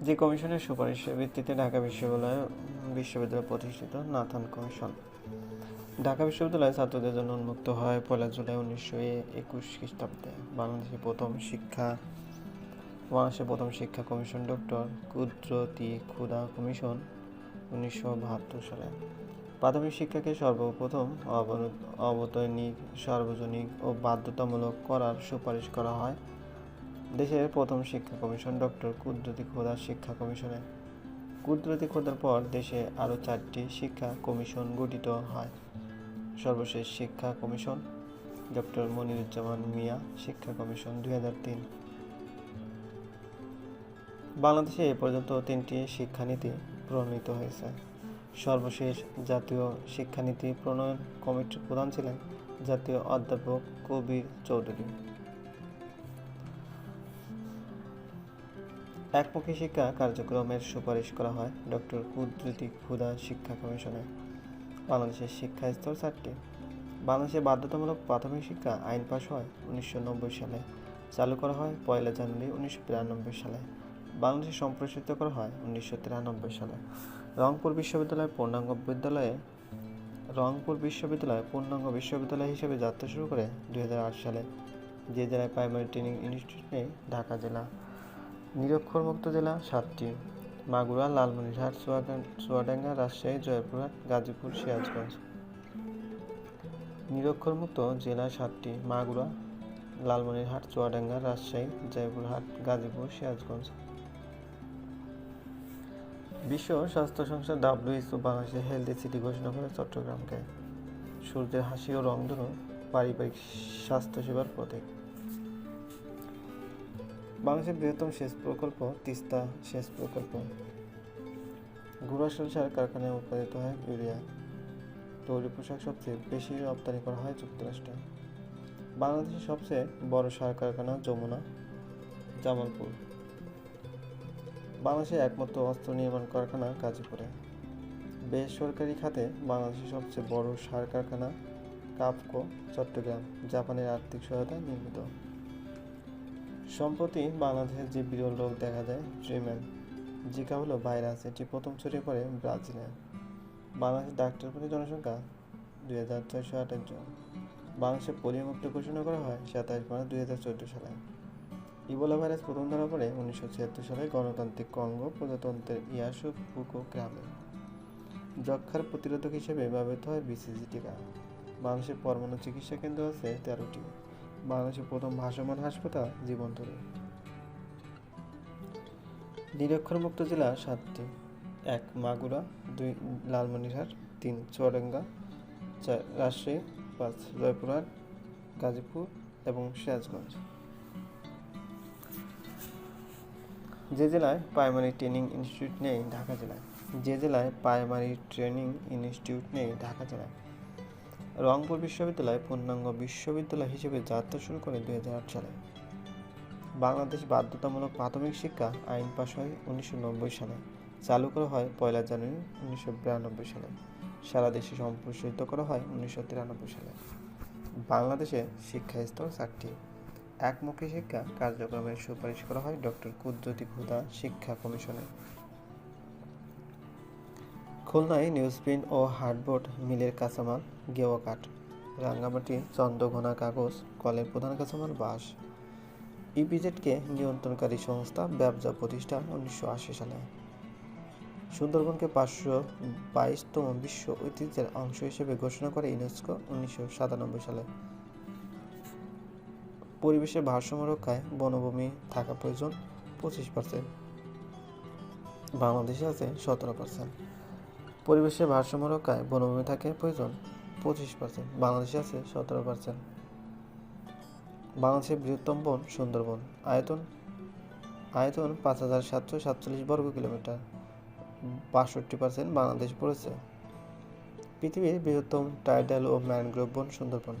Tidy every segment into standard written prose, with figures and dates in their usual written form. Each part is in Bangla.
যে কমিশনের সুপারিশের ভিত্তিতে ঢাকা বিশ্ববিদ্যালয় প্রতিষ্ঠিত নাথান কমিশন। ঢাকা বিশ্ববিদ্যালয় ছাত্রদের জন্য উন্মুক্ত হয় 1 জুলাই 1921 খ্রিস্টাব্দে। বাংলাদেশের প্রথম শিক্ষা কমিশন ডক্টর কুদরতি খুদা কমিশন 1972 সালে। প্রাথমিক শিক্ষাকে সর্বপ্রথম অবৈতনিক, সার্বজনীন ও বাধ্যতামূলক করার সুপারিশ করা হয় দেশের প্রথম শিক্ষা কমিশন ডক্টর কুদরতি খুদা শিক্ষা কমিশনে। কুদরতি খুদার পর দেশে আরও 4টি শিক্ষা কমিশন গঠিত হয়। সর্বশেষ শিক্ষা কমিশন ডক্টর মনিরুজ্জামান মিয়া শিক্ষা কমিশন 2003। বাংলাদেশে এ পর্যন্ত 3টি শিক্ষানীতি প্রণীত হয়েছে। সর্বশেষ জাতীয় শিক্ষানীতি প্রণয়ন কমিটির প্রধান ছিলেন জাতীয় অধ্যাপক কবির চৌধুরী। একমুখী শিক্ষা কার্যক্রমের সুপারিশ করা হয় ডক্টর কুদরতি খুদা শিক্ষা কমিশনে। বাংলাদেশের শিক্ষা স্তর 4টি। বাংলাদেশে বাধ্যতামূলক প্রাথমিক শিক্ষা আইন পাস হয় 1990 সালে। চালু করা হয় 1 জানুয়ারি 1992 সালে। বাংলাদেশে সম্প্রসারিত করা হয় 1993 সালে। রংপুর বিশ্ববিদ্যালয় পূর্ণাঙ্গ বিশ্ববিদ্যালয় হিসেবে যাত্রা শুরু করে 2008 সালে। যে জেলায় প্রাইমারি ট্রেনিং ইনস্টিটিউট নেই ঢাকা জেলা। নিরক্ষরমুক্ত জেলা 7টি: মাগুরা, লালমনিরহাট, চুয়াডাঙ্গা, রাজশাহী, জয়পুরহাট, গাজীপুর, সিরাজগঞ্জ। নিরক্ষরমুক্ত জেলা 7টি: মাগুরা, লালমনিরহাট, চুয়াডাঙ্গা, রাজশাহী, জয়পুরহাট, গাজীপুর, সিরাজগঞ্জ। বিশ্ব স্বাস্থ্য সংস্থা WHO বাংলাদেশের হেলদি সিটি ঘোষণা করে চট্টগ্রামকে। সূর্যের হাসি ও রংধনু পারিবারিক স্বাস্থ্যসেবার প্রতীক। বাংলাদেশের বৃহত্তম সেচ প্রকল্প তিস্তা সেচ প্রকল্প। গুঁড়া সার কারখানায় উৎপাদিত হয় ইউরিয়া। তৈরি পোশাক সবচেয়ে বেশি রপ্তানি করা হয় যুক্তরাষ্ট্রে। বাংলাদেশের সবচেয়ে বড় সার কারখানা জামালপুর। বাংলাদেশের একমাত্র অস্ত্র নির্মাণ কারখানা গাজীপুরে। বেসরকারি খাতে বাংলাদেশের সবচেয়ে বড় সার কারখানা কাফকো, চট্টগ্রাম। জাপানের আর্থিক সহায়তায় নির্মিত। সম্প্রতি বাংলাদেশে যে বিরল রোগ দেখা যায় ড্রিম্যান জিকা হলো ভাইরাস। এটি প্রথম ছড়িয়ে পড়ে ব্রাজিলে। বাংলাদেশের ডাক্তার প্রতি জনসংখ্যা 2628 জন। বাংলাদেশে পোলিও মুক্ত ঘোষণা করা হয় 27 মার্চ 2014 সালে। ইবোলা ভাইরাস প্রথম ধরা পড়ে 1976 সালে গণতান্ত্রিক কঙ্গো প্রজাতন্ত্রের ইয়াসুপুকো গ্রামে। যক্ষ্মার প্রতিরোধক হিসেবে ব্যবহৃত হয় BCG টিকা। বাংলাদেশের পরমাণু চিকিৎসা কেন্দ্র আছে 13টি। বাংলাদেশের প্রথম ভাসমান হাসপাতাল জীবনতরী। নিরক্ষরমুক্ত জেলা 7টি: 1 মাগুরা, 2 লালমনিরহাট, 3 চুয়াডাঙ্গা, 4 রাজশাহী, 5 জয়পুরহাট, গাজীপুর এবং সিরাজগঞ্জ। যে জেলায় প্রাইমারি ট্রেনিং ইনস্টিটিউট নেই ঢাকা জেলায়। রংপুর বিশ্ববিদ্যালয় পূর্ণাঙ্গ বিশ্ববিদ্যালয় হিসেবে যাত্রা শুরু করে 2008 সালে। বাংলাদেশ বাধ্যতামূলক প্রাথমিক শিক্ষা আইন পাস হয় 1990 সালে। চালু করা হয় 1 জানুয়ারি 1992 সালে। সারা দেশে সম্প্রসারিত করা হয় 1993 সালে। বাংলাদেশে শিক্ষা স্তর 4টি। একমুখী শিক্ষা কার্যক্রমের সুপারিশ করা হয় ডক্টর কুদরতি খুদা শিক্ষা কমিশনে। খুলনায় নিউজপ্রিন্ট ও হার্ডবোর্ড মিলের কাঁচামাল গেওয়া কাঠ। রাঙ্গামাটি চন্দ্রঘোনা কাগজ কলের প্রধান কাঁচামাল বাঁশ। ইপিজেডকে নিয়ন্ত্রণকারী সংস্থা ব্যবসা প্রতিষ্ঠান 1980 সালে। সুন্দরবনকে 522তম বিশ্ব ঐতিহ্যের অংশ হিসেবে ঘোষণা করে ইউনেস্কো 1997 সালে। পরিবেশের ভারসাম্য রক্ষায় বনভূমি থাকা প্রয়োজন 25%। বাংলাদেশে আছে 17%। পরিবেশের ভারসাম্য রক্ষায় বনভূমি থাকে প্রয়োজন 25%। বাংলাদেশে আছে 17%। বাংলাদেশের বৃহত্তম বন সুন্দরবন। আয়তন 5747 বর্গ কিলোমিটার। 62% বাংলাদেশ পড়েছে। পৃথিবীর বৃহত্তম টাইডাল ও ম্যানগ্রোভ বন সুন্দরবন।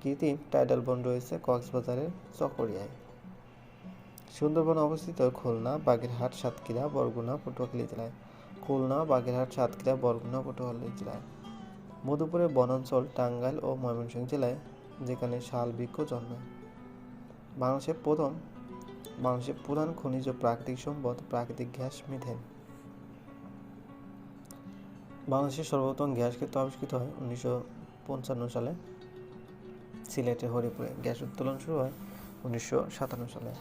কৃত্রিম টাইডাল বন রয়েছে কক্সবাজারের চকরিয়ায়। সুন্দরবন অবস্থিত খুলনা, বাগেরহাট, সাতক্ষীরা, বরগুনা, পটুয়াখালী জেলায়। মধুপুরের বনাঞ্চল টাঙ্গাইল ও ময়মনসিংহ জেলায়, যেখানে শাল বৃক্ষ জন্মে। বাংলাদেশের প্রথম বাংলাদেশের প্রধান খনিজ ও প্রাকৃতিক সম্পদ প্রাকৃতিক গ্যাস মিথেন। বাংলাদেশের সর্বপ্রথম গ্যাস ক্ষেত্র আবিষ্কৃত হয় 1955 সালে সিলেটের হরিপুরে। গ্যাস উত্তোলন শুরু হয় 1957 সালে।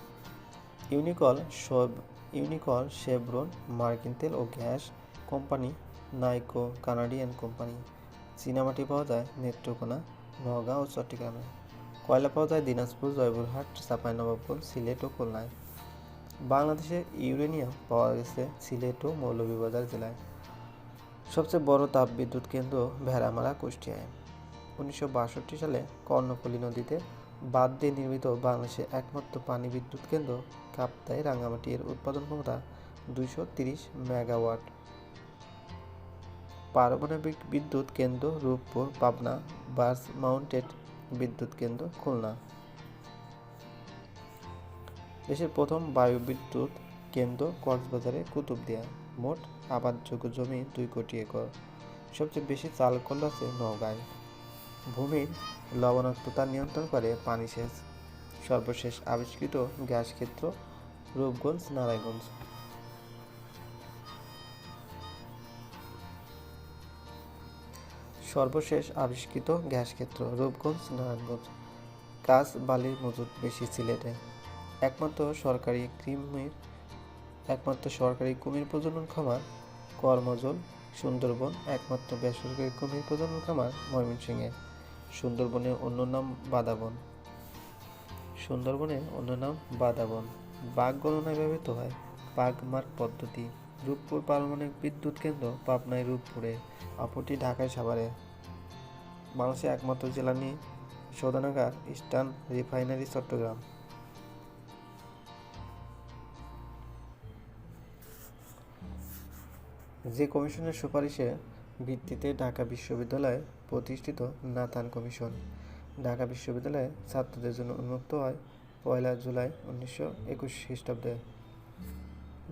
ইউনিকল, শেভরন মার্কিন তেল ও গ্যাস কোম্পানি, নাইকো কানাডিয়ান কোম্পানি। চীনামাটি পাওয়া যায় নেত্রকোনা, নওগাঁ ও চট্টগ্রামে। কয়লা পাওয়া যায় দিনাজপুর, জয়পুরহাট, চাঁপাইনবাবগঞ্জ, সিলেট ও খুলনায়। বাংলাদেশে ইউরেনিয়াম পাওয়া গেছে সিলেট ও মৌলভীবাজার জেলায়। সবচেয়ে বড় তাপবিদ্যুৎ কেন্দ্র ভেড়ামারা, কুষ্টিয়ায়। 1962 সালে কর্ণফুলী নদীতে বাঁধ দিয়ে নির্মিত বাংলাদেশের একমাত্র পানি বিদ্যুৎ কেন্দ্র কাপ্তাই রাঙ্গামাটি। এর উৎপাদন ক্ষমতা 230 মেগাওয়াট। পারমাণবিক বিদ্যুৎ কেন্দ্র রূপপুর, পাবনা। বার্জ মাউন্টেড বিদ্যুৎ কেন্দ্র খুলনা। দেশের প্রথম বায়ু বিদ্যুৎ কেন্দ্র কক্সবাজারে কুতুবদিয়া। মোট আবাদযোগ্য জমি 2 কোটি একর। সবচেয়ে বেশি চাল কল আছে নওগাঁয়। ভূমির লবণাক্ততা নিয়ন্ত্রণ করে পানি সেচ। সর্বশেষ আবিষ্কৃত গ্যাস ক্ষেত্র রূপগঞ্জ, নারায়ণগঞ্জ। সর্বশেষ আবিষ্কৃত গ্যাস ক্ষেত্র রূপগঞ্জ, নারায়ণগঞ্জ। কাঁচ বালির মজুদ বেশি সিলেটে। একমাত্র সরকারি কুমির প্রজনন খামার কর্মজল, সুন্দরবন। একমাত্র বেসরকারি কুমির প্রজনন খামার ময়মনসিংহে। সুন্দরবনের অন্য নাম বাদাবন। বাঘ গণনায় ব্যবহৃত হয় বাঘমার্ক পদ্ধতি। রূপপুর পারমাণবিক বিদ্যুৎ কেন্দ্র পাবনায়, রূপপুরে। অপরটি ঢাকায়, সাভারে। বাংলাদেশের একমাত্র জ্বালানি শোধনাগার ইস্টার্ন রিফাইনারি, চট্টগ্রাম। যে কমিশনের সুপারিশের ভিত্তিতে ঢাকা বিশ্ববিদ্যালয় প্রতিষ্ঠিত নাথান কমিশন। ঢাকা বিশ্ববিদ্যালয়ে ছাত্রদের জন্য উন্মুক্ত হয় 1 জুলাই 1921 খ্রিস্টাব্দে।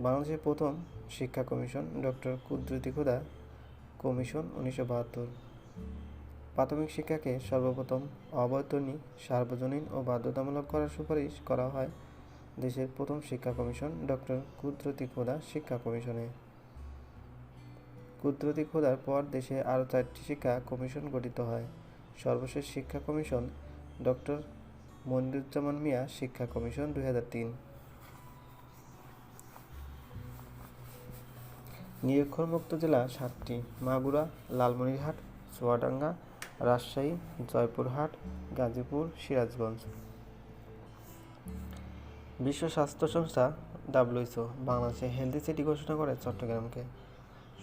বাংলাদেশের প্রথম শিক্ষা কমিশন ডক্টর কুদরতি খোদা কমিশন 1972। প্রাথমিক শিক্ষাকে সর্বপ্রথম অবৈতনিক, সার্বজনীন ও বাধ্যতামূলক করার সুপারিশ করা হয় দেশের প্রথম শিক্ষা কমিশন ডক্টর কুদরতি খোদা শিক্ষা কমিশনে। কুদরতি খোদার পর দেশে আরও 4টি শিক্ষা কমিশন গঠিত হয়। সর্বশেষ শিক্ষা কমিশন ডক্টর মনিরুজ্জামান মিয়া শিক্ষা কমিশন 2003। নিরক্ষরমুক্ত জেলা 7টি: মাগুরা, লালমনিরহাট, চুয়াডাঙ্গা, রাজশাহী, জয়পুরহাট, গাজীপুর, সিরাজগঞ্জ। বিশ্ব স্বাস্থ্য সংস্থা WHO বাংলাদেশে হেলদি সিটি ঘোষণা করে চট্টগ্রামকে।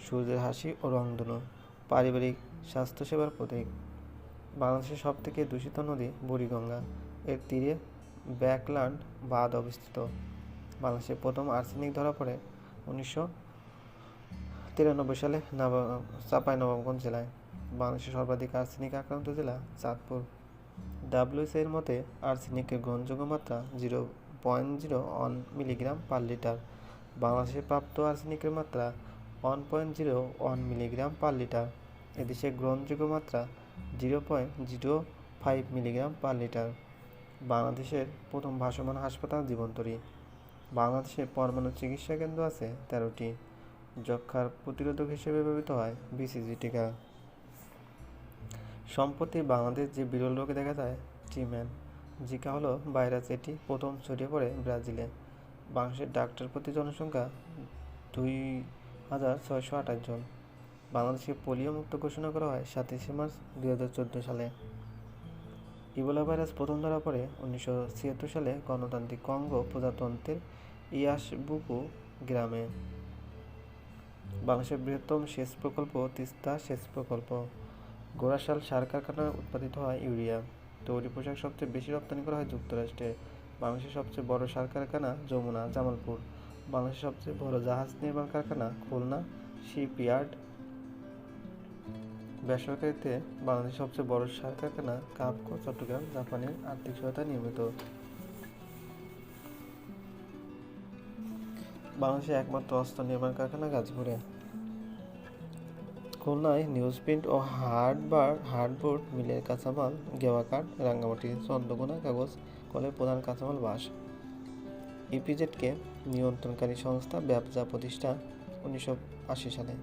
সূর্যের হাসি ও রংধনু পারিবারিক স্বাস্থ্যসেবার প্রতীক। বাংলাদেশের সবথেকে দূষিত নদী বুড়িগঙ্গা। এর তীরে ব্যাকল্যান্ড বাঁধ অবস্থিত। বাংলাদেশে প্রথম আর্সেনিক ধরা পড়ে 1993 সালে চাঁপাইনবাবগঞ্জ জেলায়। বাংলাদেশের সর্বাধিক আর্সেনিক আক্রান্ত জেলা চাঁদপুর। WHO এর মতে আর্সেনিকের গ্রহণযোগ্য মাত্রা 0.01 মিলিগ্রাম পার লিটার। বাংলাদেশে প্রাপ্ত আর্সেনিকের মাত্রা 1.01 মিলিগ্রাম পার লিটার। এদেশে গ্রহণযোগ্য মাত্রা 0.05 মিলিগ্রাম পার লিটার। বাংলাদেশের প্রথম ভাসমান হাসপাতাল জীবনতরী। বাংলাদেশে পরমাণু চিকিৎসা কেন্দ্র আছে 13টি। যক্ষ্মার প্রতিরোধক হিসেবে ব্যবহৃত হয় BCG টিকা। সম্প্রতি বাংলাদেশ যে বিরল রোগ দেখা যায় টিম্যান, জিকা হলো ভাইরাস। এটি প্রথম ছড়িয়ে পড়ে ব্রাজিলে। বাংলাদেশের ডাক্তার প্রতি জনসংখ্যা 2628 জন। বাংলাদেশকে পোলিও মুক্ত ঘোষণা করা হয় 27 মার্চ 2014 সালে। ইবোলা ভাইরাস প্রথম ধরা পড়ে 1976 সালে গণতান্ত্রিক কঙ্গো প্রজাতন্ত্রের ইয়াসবুকু গ্রামে। বাংলাদেশের বৃহত্তম সেচ প্রকল্প তিস্তা সেচ প্রকল্প। গোড়াশাল সার কারখানায় উৎপাদিত হয় ইউরিয়া। তৈরি পোশাক সবচেয়ে বেশি রপ্তানি করা হয় যুক্তরাষ্ট্রে। বাংলাদেশের সবচেয়ে বড় সার কারখানা যমুনা, জামালপুর। বাংলাদেশের সবচেয়ে বড় জাহাজ নির্মাণ কারখানা খুলনা শিপইয়ার্ড। বেসরকারিতে বাংলাদেশের সবচেয়ে বড় সার কারখানা কাপকো, চট্টগ্রাম। জাপানের আর্থিক সহায়তায় নির্মিত। বাংলাদেশের একমাত্র অস্ত্র নির্মাণ কারখানা গাজীপুরে। খুলনায় নিউজপ্রিন্ট ও হার্ডবোর্ড মিলের কাঁচামাল গেওয়া কাঠ, রাঙ্গামাটি। চন্দ্রকোনা কাগজ কলের প্রধান কাঁচামাল বাঁশ। ইপিজেডকে নিয়ন্ত্রণকারী সংস্থা ব্যবসা প্রতিষ্ঠা 1980 সালে।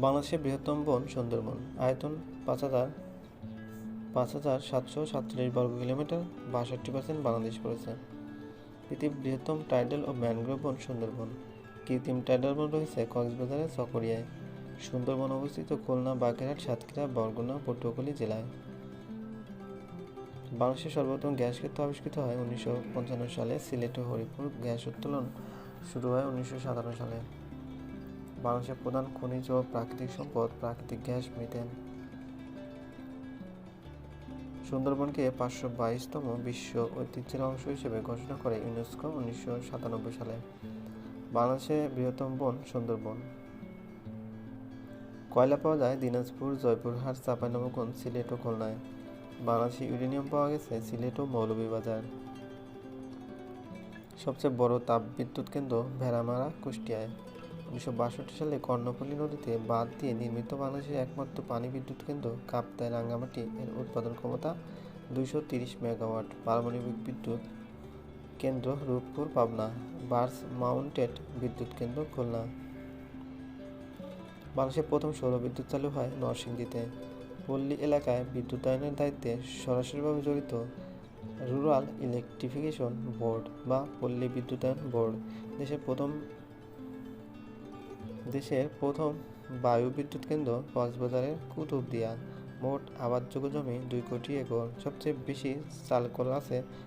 বাংলাদেশের বৃহত্তম বন সুন্দরবন, আয়তন 5,747 বর্গ কিলোমিটার, 62% বাংলাদেশ পড়েছে। পৃথিবীর বৃহত্তম টাইডাল ও ম্যানগ্রোভ বন সুন্দরবন। কৃত্রিম টাইডাল বন রয়েছে কক্সবাজারের চকরিয়ায়। সুন্দরবন অবস্থিত খুলনা, বাগেরহাট, সাতক্ষীরা, বরগুনা, পটুয়াখালী জেলায়। বাংলাদেশের সর্বপ্রথম গ্যাস ক্ষেত্র আবিষ্কৃত হয় 1955 সালে। সিলেট ও হরিপুর গ্যাস উত্তোলন শুরু হয় 1957 সালে। বাংলাদেশের প্রধান খনিজ ও প্রাকৃতিক সম্পদ প্রাকৃতিক গ্যাস, মিথেন। সুন্দরবনকে 522তম বিশ্ব ঐতিহ্যের অংশ হিসেবে ঘোষণা করে ইউনেস্কো 1997 সালে। বাংলাদেশের বৃহত্তম বন সুন্দরবন। কয়লা পাওয়া যায় দিনাজপুর, জয়পুরহাট, চাঁপাইনবাবগঞ্জ, সিলেট ও খুলনায়। বাংলাদেশে ইউরেনিয়াম পাওয়া গেছে সিলেট ও মৌলভীবাজার। সবচেয়ে বড় তাপবিদ্যুৎ কেন্দ্র ভেড়ামারা, কুষ্টিয়ায়। 1962 সালে কর্ণফুলী নদীতে বাঁধ দিয়ে নির্মিত বাংলাদেশের একমাত্র পানি বিদ্যুৎ কেন্দ্র কাপ্তাই রাঙ্গামাটি এর উৎপাদন ক্ষমতা 230 মেগাওয়াট। পারমাণবিক বিদ্যুৎ কেন্দ্র রূপপুর, পাবনা। বার্স মাউন্টেড বিদ্যুৎ কেন্দ্র খুলনা। বাংলাদেশের প্রথম সৌর বিদ্যুৎ চালু হয় নরসিংদীতে। পল্লী এলাকায় বিদ্যুতায়নের দায়িত্বে সরাসরিভাবে জড়িত রুরাল ইলেকট্রিফিকেশন বোর্ড বা পল্লী বিদ্যুতায়ন বোর্ড। দেশের প্রথম বায়ু বিদ্যুৎ কেন্দ্র কক্সবাজারের কুতুবদিয়া। মোট আবাদযোগ্য জমি 2 কোটি একর। সবচেয়ে বেশি চালকল আছে